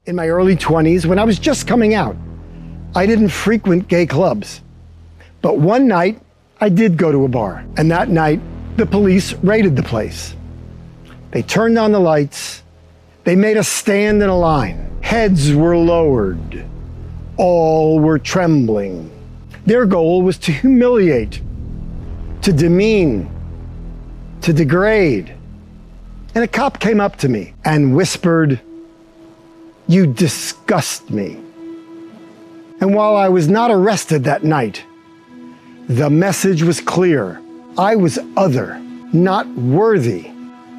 In my early 20s, when I was just coming out, I didn't frequent gay clubs. But one night, I did go to a bar. And that night, the police raided the place. They turned on the lights. They made us stand in a line. Heads were lowered. All were trembling. Their goal was to humiliate, to demean, to degrade. And a cop came up to me and whispered, "You disgust me." And while I was not arrested that night, the message was clear. I was other, not worthy,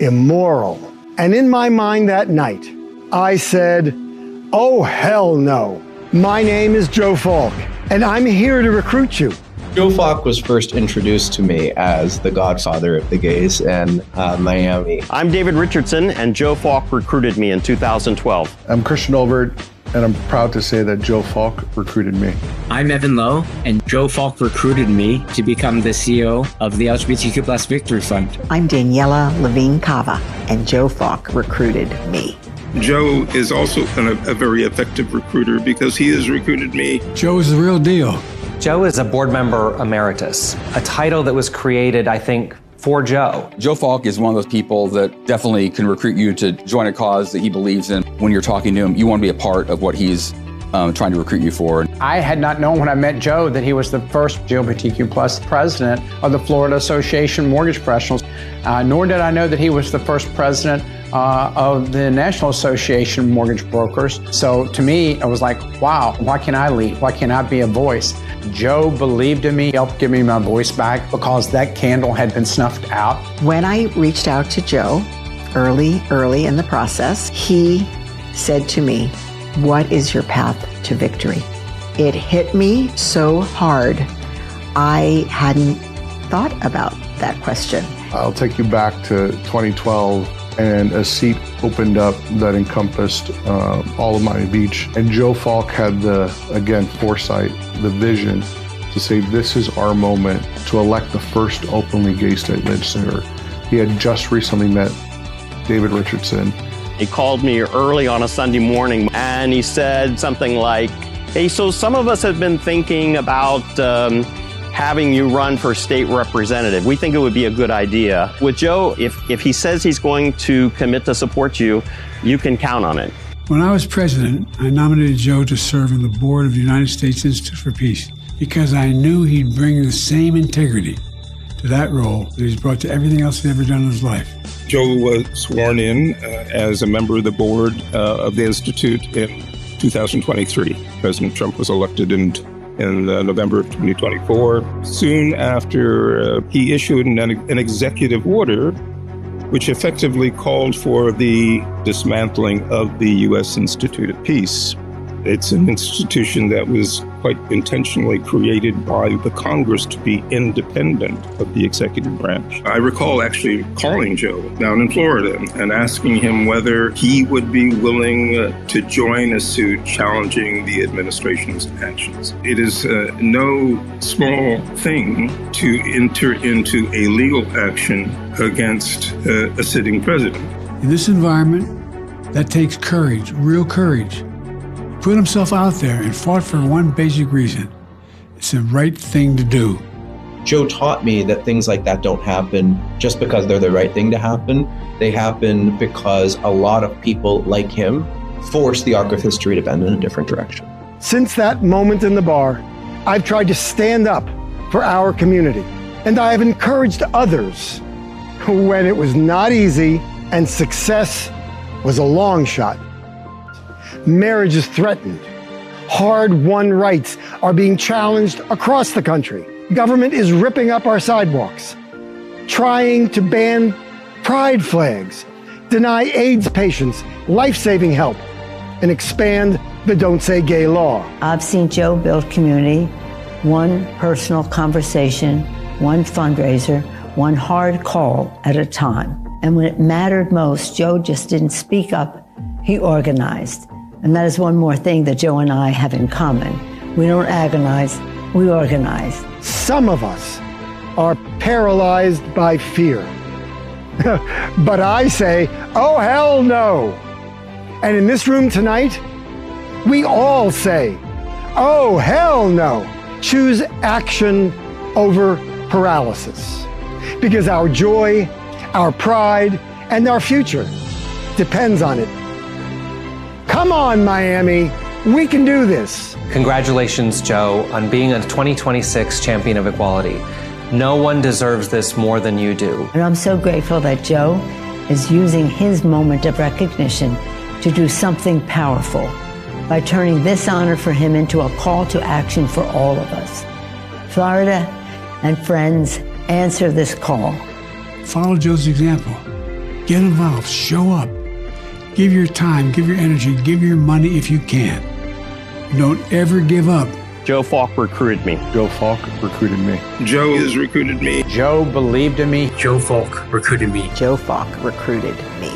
immoral. And in my mind that night, I said, "Oh, hell no. My name is Joe Falk, and I'm here to recruit you." Joe Falk was first introduced to me as the godfather of the gays in Miami. I'm David Richardson, and Joe Falk recruited me in 2012. I'm Christian Olbert, and I'm proud to say that Joe Falk recruited me. I'm Evan Lowe, and Joe Falk recruited me to become the CEO of the LGBTQ+ Victory Fund. I'm Daniela Levine Cava, and Joe Falk recruited me. Joe is also a very effective recruiter because he has recruited me. Joe is the real deal. Joe is a board member emeritus, a title that was created, I think, for Joe. Joe Falk is one of those people that definitely can recruit you to join a cause that he believes in. When you're talking to him, you want to be a part of what he's trying to recruit you for. I had not known when I met Joe that he was the first LGBTQ+ president of the Florida Association of Mortgage Professionals, nor did I know that he was the first president of the National Association of Mortgage Brokers. So to me, I was like, wow, why can't I lead? Why can't I be a voice? Joe believed in me, helped give me my voice back because that candle had been snuffed out. When I reached out to Joe early in the process, he said to me, "What is your path to victory?" It hit me so hard. I hadn't thought about that question. I'll take you back to 2012, and a seat opened up that encompassed all of Miami Beach. And Joe Falk had the, again, foresight, the vision to say, this is our moment to elect the first openly gay state legislator. He had just recently met David Richardson. He called me early on a Sunday morning, and he said something like, "Hey, so some of us have been thinking about having you run for state representative. We think it would be a good idea." With Joe, if he says he's going to commit to support you, you can count on it. When I was president, I nominated Joe to serve on the board of the United States Institute for Peace because I knew he'd bring the same integrity to that role that he's brought to everything else he's ever done in his life. Joe was sworn in as a member of the board of the Institute in 2023. President Trump was elected in November of 2024. Soon after, he issued an executive order which effectively called for the dismantling of the U.S. Institute of Peace. It's an institution that was quite intentionally created by the Congress to be independent of the executive branch. I recall actually calling Joe down in Florida and asking him whether he would be willing to join a suit challenging the administration's actions. It is no small thing to enter into a legal action against a sitting president. In this environment, that takes courage, real courage. Put himself out there and fought for one basic reason. It's the right thing to do. Joe taught me that things like that don't happen just because they're the right thing to happen. They happen because a lot of people like him force the arc of history to bend in a different direction. Since that moment in the bar, I've tried to stand up for our community. And I have encouraged others when it was not easy and success was a long shot. Marriage is threatened. Hard-won rights are being challenged across the country. Government is ripping up our sidewalks, trying to ban pride flags, deny AIDS patients life-saving help, and expand the Don't Say Gay law. I've seen Joe build community, one personal conversation, one fundraiser, one hard call at a time. And when it mattered most, Joe just didn't speak up, he organized. And that is one more thing that Joe and I have in common. We don't agonize, we organize. Some of us are paralyzed by fear. But I say, oh, hell no. And in this room tonight, we all say, oh, hell no. Choose action over paralysis. Because our joy, our pride, and our future depends on it. Come on, Miami. We can do this. Congratulations, Joe, on being a 2026 Champion of Equality. No one deserves this more than you do. And I'm so grateful that Joe is using his moment of recognition to do something powerful by turning this honor for him into a call to action for all of us. Florida and friends, answer this call. Follow Joe's example. Get involved. Show up. Give your time, give your energy, give your money if you can. Don't ever give up. Joe Falk recruited me. Joe Falk recruited me. Joe has recruited me. Joe believed in me. Joe Falk recruited me. Joe Falk recruited me.